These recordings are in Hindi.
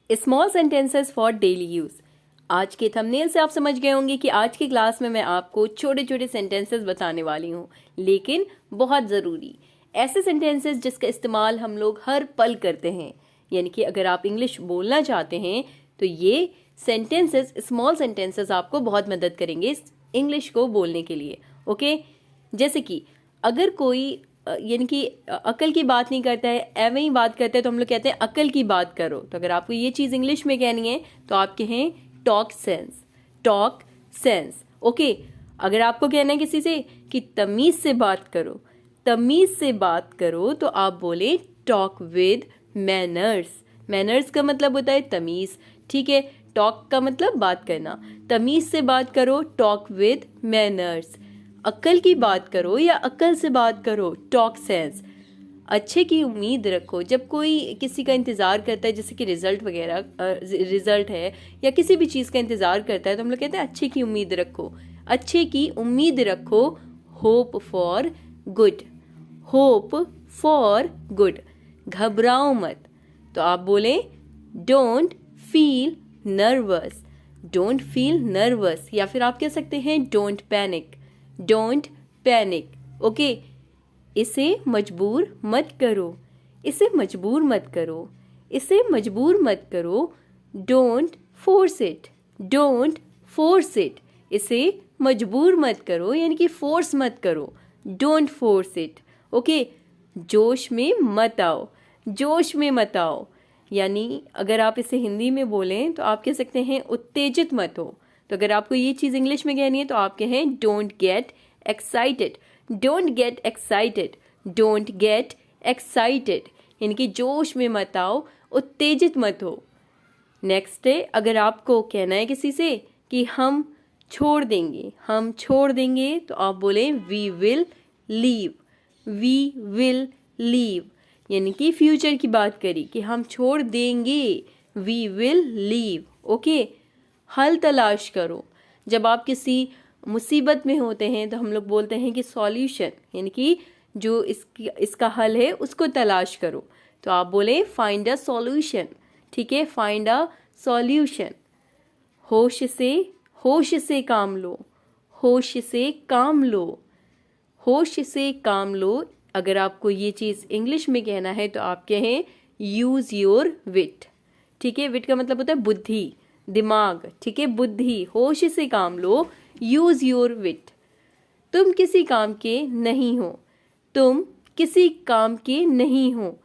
Small sentences for daily use. आज के थंबनेल से आप समझ गए होंगे कि आज की क्लास में मैं आपको छोटे छोटे सेंटेंसेस बताने वाली हूँ, लेकिन बहुत ज़रूरी ऐसे सेंटेंसेस जिसका इस्तेमाल हम लोग हर पल करते हैं। यानी कि अगर आप इंग्लिश बोलना चाहते हैं तो ये सेंटेंसेस, स्मॉल सेंटेंसेस आपको बहुत मदद करेंगे इंग्लिश को बोलने के लिए। ओके, जैसे कि अगर कोई यानी कि अकल की बात नहीं करता है, एवं ही बात करता है, तो हम लोग कहते हैं अकल की बात करो। तो अगर आपको ये चीज़ इंग्लिश में कहनी है तो आप कहें talk sense, talk sense. Okay, अगर आपको कहना है किसी से कि तमीज से बात करो, तमीज से बात करो, तो आप बोले टॉक विद मैनर्स। मैनर्स का मतलब होता है तमीज, ठीक है। टॉक का मतलब बात करना, तमीज से बात करो, टॉक विद मैनर्स। अक्ल की बात करो या अक्ल से बात करो, टॉक सेंस। अच्छे की उम्मीद रखो, जब कोई किसी का इंतज़ार करता है, जैसे कि रिजल्ट वगैरह, रिजल्ट है या किसी भी चीज़ का इंतज़ार करता है, तो हम लोग कहते हैं अच्छे की उम्मीद रखो, अच्छे की उम्मीद रखो। Hope for good, hope for good. घबराओ मत, तो आप बोले don't feel nervous, don't feel nervous. या फिर आप कह सकते हैं don't panic, don't panic. Okay, इसे मजबूर मत करो, इसे मजबूर मत करो, इसे मजबूर मत करो। Don't force it, don't force it. इसे मजबूर मत करो यानी कि फोर्स मत करो, डोंट फोर्स इट। ओके, जोश में मत आओ, जोश में मत आओ। यानी अगर आप इसे हिंदी में बोलें तो आप कह सकते हैं उत्तेजित मत हो। तो अगर आपको ये चीज़ इंग्लिश में कहनी है तो आप कहें don't get excited, don't get excited, don't get excited. यानी कि जोश में मत आओ, उत्तेजित मत हो। नेक्स्ट है, अगर आपको कहना है किसी से कि हम छोड़ देंगे, हम छोड़ देंगे, तो आप बोले we will leave, we will leave. यानी कि फ्यूचर की बात करी कि हम छोड़ देंगे, वी विल लीव। ओके, हल तलाश करो। जब आप किसी मुसीबत में होते हैं तो हम लोग बोलते हैं कि सॉल्यूशन, यानी कि जो इसका हल है उसको तलाश करो। तो आप बोले फाइंड अ सॉल्यूशन, ठीक है, फाइंड अ सॉल्यूशन। होश से काम लो, होश से काम लो, होश से काम लो। अगर आपको ये चीज़ इंग्लिश में कहना है तो आप कहें यूज़ योर विट, ठीक है। विट का मतलब होता है बुद्धि, दिमाग, ठीक है, बुद्धि। होश से काम लो, यूज़ योर विट। तुम किसी काम के नहीं हो, तुम किसी काम के नहीं हो।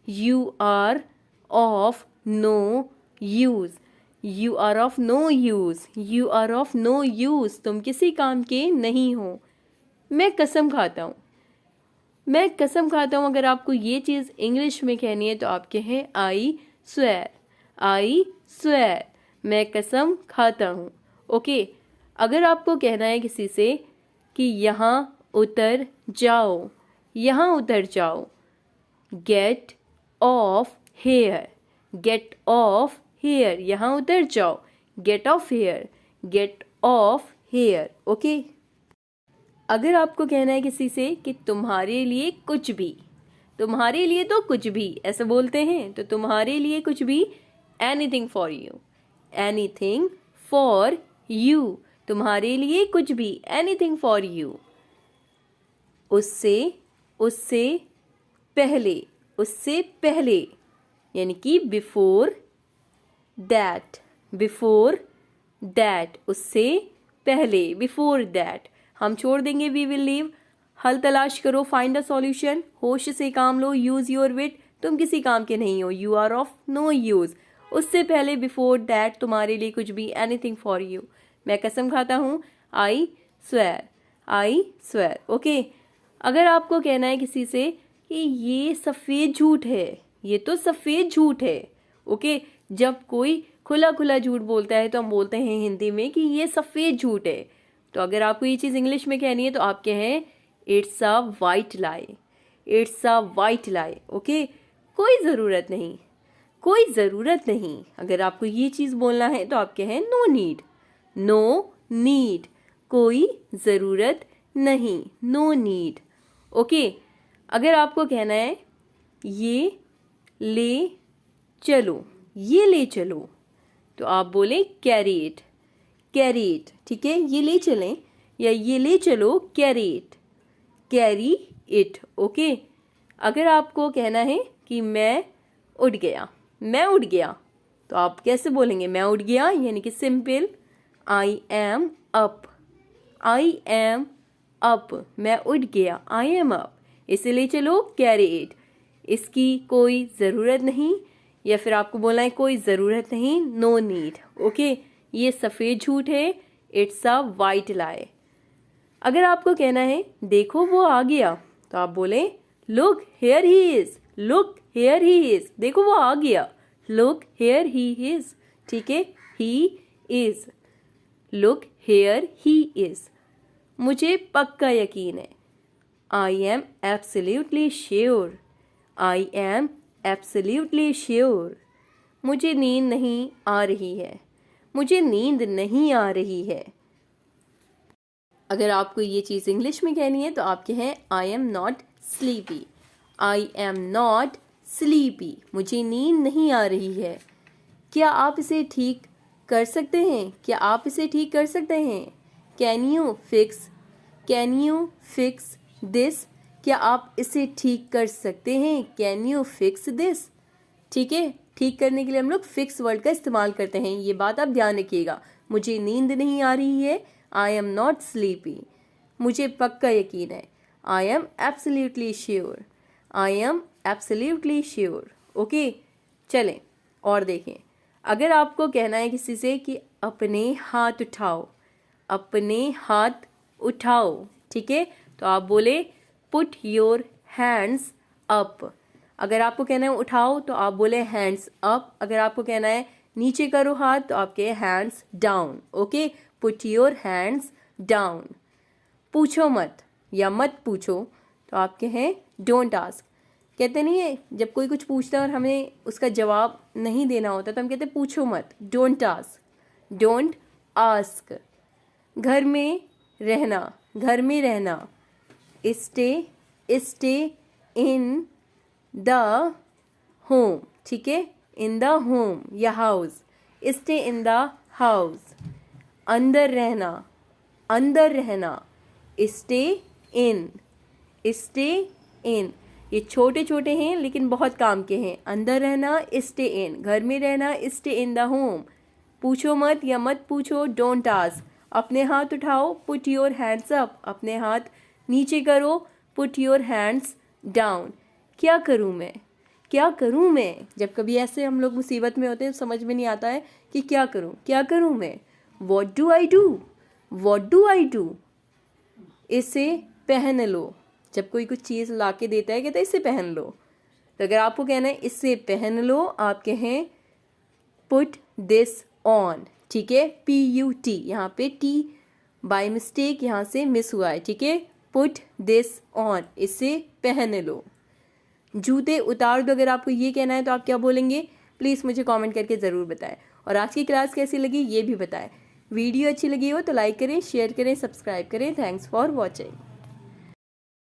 You are of no use, you are of no use, you are of no use. तुम किसी काम के नहीं हो। मैं कसम खाता हूँ, मैं कसम खाता हूँ। अगर आपको ये चीज़ इंग्लिश में कहनी है तो आप कहें आई स्वेयर, आई स्वेयर। मैं कसम खाता हूँ। ओके, अगर आपको कहना है किसी से कि यहाँ उतर जाओ, यहाँ उतर जाओ, get off here, get off here. यहाँ उतर जाओ, get off here, get off here. Okay, अगर आपको कहना है किसी से कि तुम्हारे लिए कुछ भी, तुम्हारे लिए तो कुछ भी ऐसे बोलते हैं, तो तुम्हारे लिए कुछ भी, anything for you, anything for you. तुम्हारे लिए कुछ भी, एनीथिंग फॉर यू। उससे, उससे पहले, उससे पहले, यानी कि बिफोर दैट, बिफोर दैट। उससे पहले, बिफोर दैट। हम छोड़ देंगे, वी विल लीव। हल तलाश करो, फाइंड अ सॉल्यूशन। होश से काम लो, यूज योर विट। तुम किसी काम के नहीं हो, you are of no use. उससे पहले, बिफोर दैट, तुम्हारे लिए कुछ भी, एनीथिंग फॉर यू। मैं कसम खाता हूँ, I swear, I swear. Okay, अगर आपको कहना है किसी से कि ये सफ़ेद झूठ है, ये तो सफ़ेद झूठ है। ओके, जब कोई खुला खुला झूठ बोलता है तो हम बोलते हैं हिंदी में कि ये सफ़ेद झूठ है। तो अगर आपको ये चीज़ इंग्लिश में कहनी है तो आप कहें it's a white lie, it's a white lie. Okay, कोई ज़रूरत नहीं, कोई ज़रूरत नहीं। अगर आपको ये चीज़ बोलना है तो आप कहें नो नीड, नो नीड। कोई ज़रूरत नहीं, नो नीड। ओके, अगर आपको कहना है ये ले चलो, ये ले चलो, तो आप बोले कैरी इट, कैरी इट, ठीक है, ये ले चलें या ये ले चलो, carry it, carry it, okay. अगर आपको कहना है कि मैं उठ गया, मैं उठ गया, तो आप कैसे बोलेंगे मैं उठ गया, यानी कि simple I am up, I am up, मैं उठ गया, आई एम अप। इसे ले चलो कैरी इट, इसकी कोई ज़रूरत नहीं, या फिर आपको बोलना है कोई ज़रूरत नहीं, नो नीड, ओके। ये सफ़ेद झूठ है, इट्स अ वाइट लाई। अगर आपको कहना है देखो वो आ गया, तो आप बोलें look here he is, look here he is, देखो वो आ गया, लुक हेयर ही इज़, ठीक है, he is, look here he is. मुझे पक्का यकीन है, I am absolutely sure, I am absolutely sure. मुझे नींद नहीं आ रही है, मुझे नींद नहीं आ रही है। अगर आपको ये चीज़ इंग्लिश में कहनी है तो आप कहें I am not sleepy, I am not sleepy, मुझे नींद नहीं आ रही है। क्या आप इसे ठीक कर सकते हैं, क्या आप इसे ठीक कर सकते हैं, can you fix, can you fix this, क्या आप इसे ठीक कर सकते हैं, कैन यू फिक्स दिस, ठीक है। ठीक करने के लिए हम लोग फिक्स वर्ड का इस्तेमाल करते हैं, ये बात आप ध्यान रखिएगा। मुझे नींद नहीं आ रही है, आई एम नॉट स्लीपी। मुझे पक्का यकीन है, I am absolutely sure, I am absolutely sure, okay. चलें और देखें, अगर आपको कहना है किसी से कि अपने हाथ उठाओ, अपने हाथ उठाओ, ठीक है, तो आप बोले पुट योर हैंड्स अप। अगर आपको कहना है उठाओ तो आप बोले हैंड्स अप। अगर आपको कहना है नीचे करो हाथ तो आप कहे hands down, okay. Put your hands down. पूछो मत या मत पूछो तो आप कहें डोंट आस्क। कहते नहीं है जब कोई कुछ पूछता है और हमें उसका जवाब नहीं देना होता तो हम कहते पूछो मत, डोंट आस्क, डोंट आस्क। घर में रहना, घर में रहना, stay, stay in the home, ठीक है, इन द होम या house, stay in the house. अंदर रहना, अंदर रहना, स्टे इन, स्टे इन। ये छोटे छोटे हैं लेकिन बहुत काम के हैं। अंदर रहना, स्टे इन, घर में रहना, स्टे इन द होम। पूछो मत या मत पूछो, डोंट आस्क। अपने हाथ उठाओ, पुट योर हैंड्स अप, अपने हाथ नीचे करो, पुट योर हैंड्स डाउन। क्या करूँ मैं, क्या करूँ मैं। जब कभी ऐसे हम लोग मुसीबत में होते हैं समझ में नहीं आता है कि क्या करूँ, क्या करूँ मैं। What do I do, what do I do. इसे पहन लो, जब कोई कुछ चीज़ ला के देता है कहता है इसे पहन लो, तो अगर आपको कहना है इसे पहन लो आप कहें पुट दिस ऑन, ठीक है, PUT, यहाँ पे T बाय मिस्टेक यहाँ से मिस हुआ है, ठीक है। पुट दिस ऑन, इसे पहन लो। जूते उतार दो, अगर आपको ये कहना है तो आप क्या बोलेंगे, प्लीज़ मुझे कमेंट करके ज़रूर बताएं। और आज की क्लास कैसी लगी ये भी बताएं। वीडियो अच्छी लगी हो तो लाइक करें, शेयर करें, सब्सक्राइब करें। Thanks for watching.